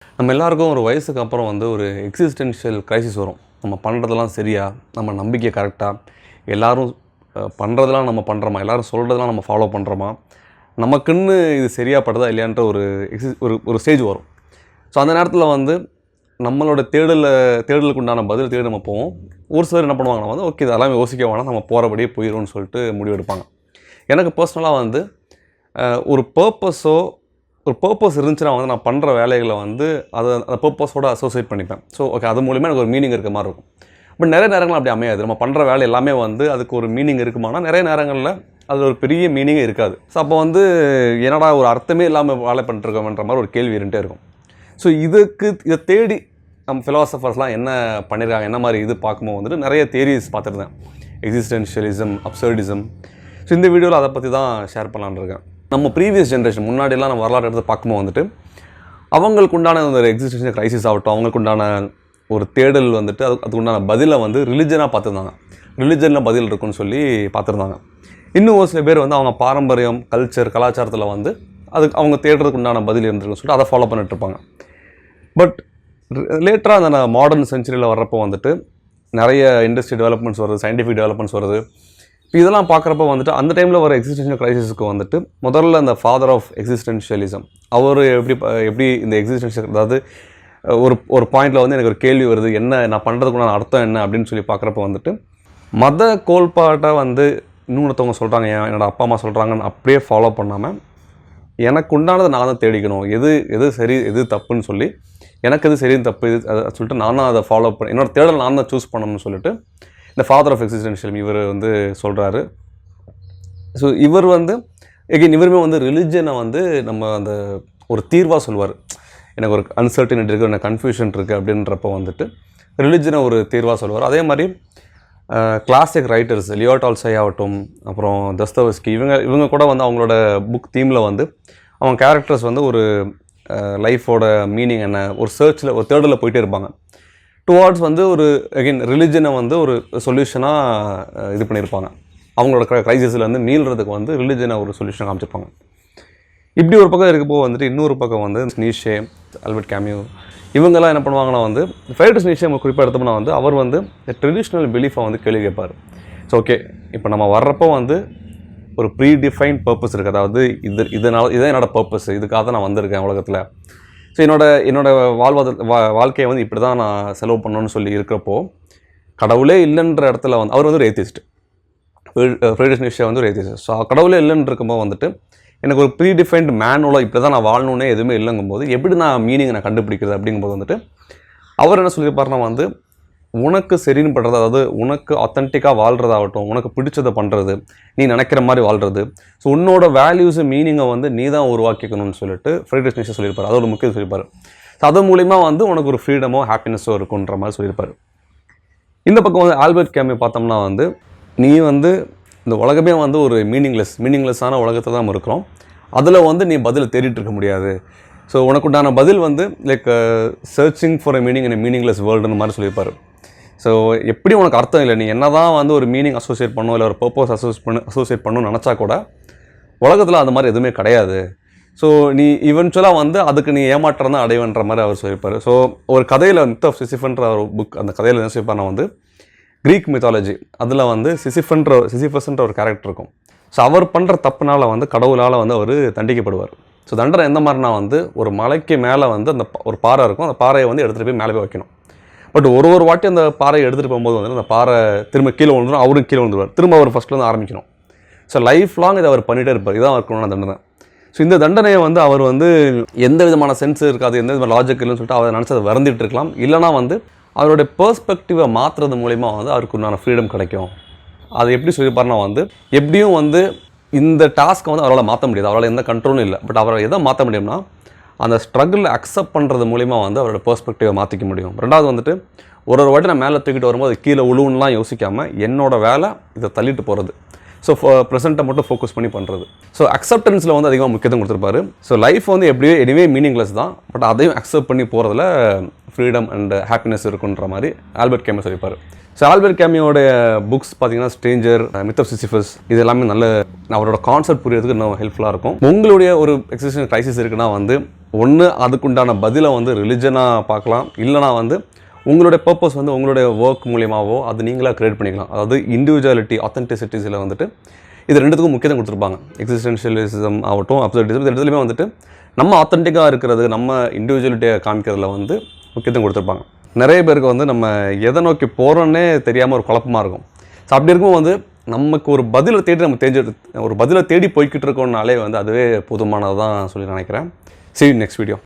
நம்ம எல்லாருக்கும் ஒரு வயசுக்கு அப்புறம் வந்து ஒரு எக்ஸிஸ்டென்ஷியல் கிரைசிஸ் வரும். நம்ம பண்ணுறதெல்லாம் சரியா? நம்ம நம்பிக்கை கரெக்டா? எல்லோரும் பண்ணுறதெல்லாம் நம்ம பண்ணுறோமா? எல்லோரும் சொல்கிறதெல்லாம் நம்ம ஃபாலோ பண்ணுறோமா? நமக்குன்னு இது சரியாக படுதா இல்லையான்ற ஒரு ஒரு ஸ்டேஜ் வரும். ஸோ அந்த நேரத்தில் வந்து நம்மளோட தேடலுக்கு உண்டான பதில் தேடி நம்ம போவோம். ஒரு சிலர் என்ன பண்ணுவாங்கன்னா வந்து ஓகே இதெல்லாம் யோசிக்க வேணாம், நம்ம போகிறபடியே போயிடும்னு சொல்லிட்டு முடிவெடுப்பாங்க. எனக்கு பர்சனலாக வந்து ஒரு பர்பஸ் இருந்துச்சுன்னா வந்து நான் பண்ணுற வேலைகளை வந்து அந்த பர்பஸோடு அசோசியேட் பண்ணிப்பேன். ஸோ ஓகே அது மூலிமா எனக்கு ஒரு மீனிங் இருக்க மாதிரி இருக்கும். பட் நிறைய நேரங்கள் அப்படி அமையாது. நம்ம பண்ணுற வேலை எல்லாமே வந்து அதுக்கு ஒரு மீனிங் இருக்குமானா நிறைய நேரங்களில் அது ஒரு பெரிய மீனிங்கே இருக்காது. ஸோ அப்போ வந்து என்னடா ஒரு அர்த்தமே இல்லாமல் வேலை பண்ணிட்டுருக்கோம்ன்ற மாதிரி ஒரு கேள்வி இருந்துகிட்டே இருக்கும். ஸோ இதை தேடி நம்ம ஃபிலாசபர்ஸ்லாம் என்ன பண்ணியிருக்காங்க, என்ன மாதிரி இது பார்க்கும்போது வந்துட்டு நிறைய தியரிஸ் பார்த்துருந்தேன். Existentialism, absurdism. ஸோ இந்த வீடியோவில் அதை பற்றி தான் ஷேர் பண்ணலான்னு இருக்கேன். நம்ம ப்ரீவியஸ் ஜென்ரேஷன் முன்னாடியெல்லாம் நம்ம வரலாறு எடுத்து பார்க்கும்போது வந்துட்டு அவங்களுக்கு உண்டான ஒரு எக்ஸிஸ்டென்ஷியல் கிரைசிஸ் ஆகட்டும், அவங்களுக்கு உண்டான ஒரு தேடல் வந்துட்டு அதுக்கு உண்டான பதிலை வந்து ரிலிஜனாக பார்த்துருந்தாங்க. ரிலிஜனில் பதில் இருக்குன்னு சொல்லி பார்த்துருந்தாங்க. இன்னும் ஒரு சில பேர் வந்து அவங்க பாரம்பரியம், கலாச்சாரத்தில் வந்து அதுக்கு அவங்க தேடுறதுக்கு உண்டான பதில் இருந்திருக்குன்னு சொல்லிட்டு அதை ஃபாலோ பண்ணிட்டுருப்பாங்க. பட் லேட்டராக அந்த மாடர்ன் செஞ்சுரியில் வர்றப்போ வந்துட்டு நிறைய இண்டஸ்ட்ரி டெவலப்மெண்ட்ஸ் வருது, சயின்டிஃபிக் டெவலப்மெண்ட்ஸ் வருது. இப்போ இதெல்லாம் பார்க்குறப்ப வந்துட்டு அந்த டைமில் வர எக்ஸிஸ்டென்ஷியல் கிரைசிஸுக்கு வந்துட்டு முதல்ல அந்த ஃபாதர் ஆஃப் எக்ஸிஸ்டென்ஷியலிசம் அவர் எப்படி இந்த எக்ஸிஸ்டென்ஷியல், அதாவது ஒரு பாயிண்டில் வந்து எனக்கு ஒரு கேள்வி வருது, என்ன நான் பண்ணுறதுக்குண்டான அர்த்தம் என்ன அப்படின்னு சொல்லி பார்க்குறப்ப வந்துட்டு மத கோட்பாட்டை வந்து இன்னொருத்தவங்க சொல்கிறாங்க, என்னோடய அப்பா அம்மா சொல்கிறாங்கன்னு அப்படியே ஃபாலோ பண்ணாமல் எனக்கு உண்டானதை நான் தான் தேடிக்கணும், எது சரி எது தப்புன்னு சொல்லி எனக்கு எது சரி தப்பு இது அதை சொல்லிட்டு நானும் அதை ஃபாலோ பண்ண என்னோடய தேடல் நான் தான் சூஸ் பண்ணணும்னு சொல்லிட்டு இந்த ஃபாதர் ஆஃப் எக்ஸிஸ்டென்ஷியலிசம் இவர் வந்து சொல்கிறாரு. ஸோ இவர் வந்து இவருமே வந்து ரிலிஜனை வந்து நம்ம அந்த ஒரு தீர்வாக சொல்லுவார். எனக்கு ஒரு அன்சர்டினிட்டி இருக்குது, எனக்கு கன்ஃபியூஷன் இருக்குது அப்படின்றப்போ வந்துட்டு ரிலிஜனை ஒரு தீர்வாக சொல்லுவார். அதே மாதிரி கிளாசிக் ரைட்டர்ஸ் லியோ டால்ஸ்டாய் ஆகட்டும், அப்புறம் தஸ்தவஸ்கி, இவங்க கூட வந்து அவங்களோட புக் தீமில் வந்து அவங்க கேரக்டர்ஸ் வந்து ஒரு லைஃபோட மீனிங் என்ன, ஒரு சர்ச்சில் ஒரு தேடலில் போயிட்டே இருப்பாங்க. டுவார்ட்ஸ் வந்து ஒரு ரிலிஜனை வந்து ஒரு சொல்யூஷனாக இது பண்ணியிருப்பாங்க. அவங்களோட கிரைசிஸில் வந்து மீள்றதுக்கு வந்து ரிலிஜனை ஒரு சொல்யூஷனாக காமிச்சிருப்பாங்க. இப்படி ஒரு பக்கம் இருக்கப்போ வந்துட்டு இன்னொரு பக்கம் வந்து நீஷே, ஆல்பர்ட் கேமியூ, இவங்கெல்லாம் என்ன பண்ணுவாங்கன்னா வந்து ஃப்ரைட்ரிஷ் நீஷே நம்ம குறிப்பாக எடுத்தோம்னா வந்து அவர் வந்து ட்ரெடிஷ்னல் பிலீஃபை வந்து கேள்வி கேட்பார். ஸோ ஓகே இப்போ நம்ம வர்றப்போ வந்து ஒரு ப்ரீ டிஃபைன்ட் பர்பஸ் இருக்குது, அதாவது இதான் என்னோடய பர்பஸ், இதுக்காக தான் நான் வந்திருக்கேன் உலகத்தில். ஸோ என்னோட வாழ்க்கையை வந்து இப்படி தான் நான் செலவு பண்ணணும்னு சொல்லி இருக்கிறப்போ கடவுளே இல்லைன்ற இடத்துல வந்து அவர் வந்து ஒரு ஏத்திஸ்ட். ஃப்ரைட்ரிஷ் நீஷே வந்து ஒரு ஏத்திஸ்ட். ஸோ கடவுளே இல்லைன்னு இருக்கும்போது வந்துட்டு எனக்கு ஒரு ப்ரீ டிஃபைன்டு மேனுவலாக இப்படி தான் நான் வாழணுன்னே எதுவுமே இல்லைங்கும்போது எப்படி நான் மீனிங்கை நான் கண்டுபிடிக்கிறது அப்படிங்கும்போது வந்துட்டு அவர் என்ன சொல்லியிருப்பாருன்னா வந்து உனக்கு சரின்னு படுறது, அதாவது உனக்கு ஆத்தென்டிக்காக வாழ்கிறதாகட்டும், உனக்கு பிடிச்சதை பண்ணுறது, நீ நினைக்கிற மாதிரி வாழ்கிறது, ஸோ உன்னோட வேல்யூஸு மீனிங்கை வந்து நீ தான் உருவாக்கிக்கணும்னு சொல்லிட்டு ஃப்ரைட்ரிஷ் நீஷே சொல்லியிருப்பார். அதோட முக்கியம் சொல்லியிருப்பார். ஸோ அது மூலிமா வந்து உனக்கு ஒரு ஃப்ரீடமோ ஹாப்பினஸோ இருக்குன்ற மாதிரி சொல்லியிருப்பார். இந்த பக்கம் வந்து ஆல்பர்ட் கேமியூ பார்த்தோம்னா வந்து நீ வந்து இந்த உலகமே வந்து ஒரு மீனிங்லெஸ்ஸான உலகத்தை தான் இருக்கிறோம், அதில் வந்து நீ பதில் தேடிட்டு இருக்க முடியாது. ஸோ உனக்குண்டான பதில் வந்து like searching for a meaning in a meaningless வேர்ல்டுன்னு மாதிரி சொல்லியிருப்பார். ஸோ எப்படி உனக்கு அர்த்தம் இல்லை, நீ என்ன தான் வந்து ஒரு மீனிங் அசோசியேட் பண்ணணும் இல்லை ஒரு பர்பஸ் அசோசியேட் பண்ணணும்னு நினச்சா கூட உலகத்தில் அந்த மாதிரி எதுவுமே கிடையாது. ஸோ நீ இவென்ச்சுவலாக வந்து அதுக்கு நீ ஏமாற்றம் தான் அடைவன்ற மாதிரி அவர் சொல்லியிருப்பார். ஸோ ஒரு கதையில் மித் ஆஃப் சிசிஃபன்ற ஒரு புக், அந்த கதையில் என்ன சொல்லியிருப்பார்னா வந்து க்ரீக் மித்தாலஜி அதில் வந்து சிசிஃபஸ்ன்ற ஒரு கேரக்டர் இருக்கும். ஸோ அவர் பண்ணுற தப்புனால வந்து கடவுளால் வந்து அவர் தண்டிக்கப்படுவார். ஸோ தண்டனை எந்த மாதிரினா வந்து ஒரு மலைக்கு மேலே வந்து அந்த ஒரு பாறை இருக்கும், அந்த பாறையை வந்து எடுத்துகிட்டு போய் மேலே போய் வைக்கணும். பட் ஒரு வாட்டி அந்த பாறையை எடுத்துகிட்டு போகும்போது வந்து அந்த பாறை திரும்ப கீழே விழுந்துடும், அவரும் கீழே விழுந்துருவார், திரும்ப அவர் ஃபஸ்ட்லேருந்து ஆரம்பிக்கணும். ஸோ லைஃப் லாங் இதை அவர் பண்ணிகிட்டே இருப்பார். இதான் அவருக்கு தண்டனை. ஸோ இந்த தண்டனையை வந்து அவர் வந்து எந்த விதமான சென்ஸ் இருக்காது, எந்த விதமான லாஜிக் இல்லைன்னு சொல்லிட்டு அவர் நினச்சி அதை வருந்திட்டு இருக்கலாம். இல்லைனா வந்து அவருடைய பெர்ஸ்பெக்டிவை மாற்றுறது மூலிமா வந்து அவருக்கு உண்டான ஃப்ரீடம் கிடைக்கும். அது எப்படி சொல்லியிருப்பாருனா வந்து எப்படியும் வந்து இந்த டாஸ்க்கை வந்து அவரால் மாற்ற முடியாது, அவரால் எந்த கண்ட்ரோலும் இல்லை. பட் அவரால் எதை மாற்ற முடியும்னா அந்த ஸ்ட்ரகிள் அக்செப்ட் பண்ணுறது மூலிமா வந்து அவரோட பெர்ஸ்பெக்டிவை மாற்றிக்க முடியும். ரெண்டாவது வந்துட்டு ஒரு வாட்டி நான் மேலே தூக்கிட்டு வரும்போது கீழே உழுவுன்னெலாம் யோசிக்காமல் என்னோடய வேலை இதை தள்ளிட்டு போகிறது. ஸோ ப்ரெசென்ட்டை மட்டும் ஃபோக்கஸ் பண்ணி பண்ணுறது. ஸோ அக்செப்டன்ஸில் வந்து அதிகமாக முக்கியத்துவம் கொடுத்துருப்பாரு. ஸோ லைஃப் வந்து எப்படியோ எனிவே மீனிங்லெஸ் தான், பட் அதையும் அக்செப்ட் பண்ணி போகிறதுல ஃப்ரீடம் அண்ட் ஹாப்பினஸ் இருக்குன்ற மாதிரி ஆல்பர்ட் கேமியூ சொல்லியிருப்பார். ஸோ ஆல்பர்ட் கேமியோட புக்ஸ் பார்த்தீங்கன்னா ஸ்ட்ரேஞ்சர், மித் ஆஃப் சிசிஃபஸ், இது எல்லாமே நல்ல அவரோட கான்செப்ட் புரியறதுக்கு இன்னும் ஹெல்ப்ஃபுல்லாக இருக்கும். உங்களுடைய ஒரு எக்ஸிஸ்டென்ஷியல் கிரைசிஸ் இருக்குன்னா வந்து ஒன்று அதுக்குண்டான பதிலை வந்து ரிலிஜனாக பார்க்கலாம், இல்லைனா வந்து உங்களுடைய பர்பஸ் வந்து உங்களுடைய ஒர்க் மூலியமாகவோ அது நீங்களாக க்ரியேட் பண்ணிக்கலாம். அதாவது இண்டிவிஜுவாலிட்டி, ஆத்தென்டிசிட்டிஸில் வந்துட்டு இது ரெண்டுத்துக்கும் முக்கியத்துவம் கொடுத்துருப்பாங்க. எக்ஸிஸ்டென்ஷியலிசம் ஆகட்டும், அப்சர்டிசம், இது ரெண்டுத்துலையுமே வந்துட்டு நம்ம ஆத்தென்டிக்காக இருக்கிறது, நம்ம இண்டிவிஜுவலிட்டியை காமிக்கிறதுல வந்து முக்கியத்துவம் கொடுத்துருப்பாங்க. நிறைய பேருக்கு வந்து நம்ம எதை நோக்கி போகிறோன்னே தெரியாமல் ஒரு குழப்பமாக இருக்கும். ஸோ அப்படி இருக்கும்போது வந்து நமக்கு ஒரு பதிலை தேடி ஒரு பதிலை தேடி போய்கிட்டு இருக்கோம்னாலே வந்து அதுவே போதுமானது தான் சொல்லி நினைக்கிறேன். See you next video.